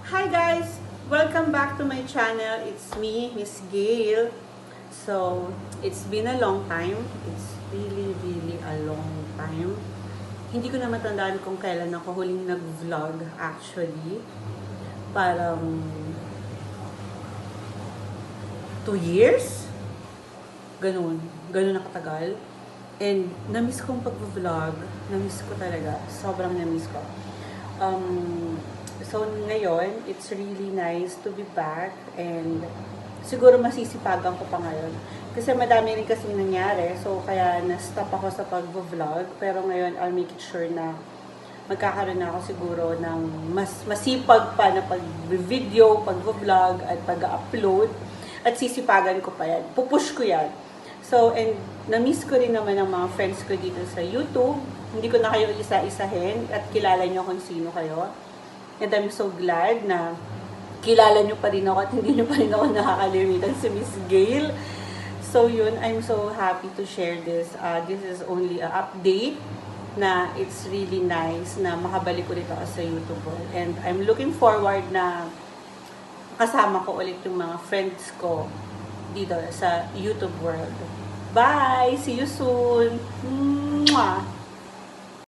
Hi guys! Welcome back to my channel. It's me, Miss Gail. So, it's been a long time. It's really a long time. Hindi ko na matandaan kung kailan ako huling nag-vlog actually. Parang 2 years? Ganun nakatagal. And na-miss kong pag-vlog. Na-miss ko talaga. Sobrang na-miss ko. So ngayon, it's really nice to be back and siguro masisipagan ko pa ngayon. Kasi madami rin kasing nangyari, so kaya na-stop ako sa pag-vlog. Pero ngayon, I'll make it sure na magkakaroon na ako siguro ng mas masipag pa na pag-video, pag-vlog, at pag-upload. At sisipagan ko pa yan. Pupush ko yan. So, and na-miss ko rin naman ang mga friends ko dito sa YouTube. Hindi ko na kayo isa-isahin at kilala nyo kung sino kayo. And I'm so glad na kilala nyo pa rin ako at hindi nyo pa rin ako nakakalimitan si Miss Gail. So yun, I'm so happy to share this. This is only an update na it's really nice na makabalik ulit ako sa YouTube world. And I'm looking forward na kasama ko ulit yung mga friends ko dito sa YouTube world. Bye! See you soon! Mwah!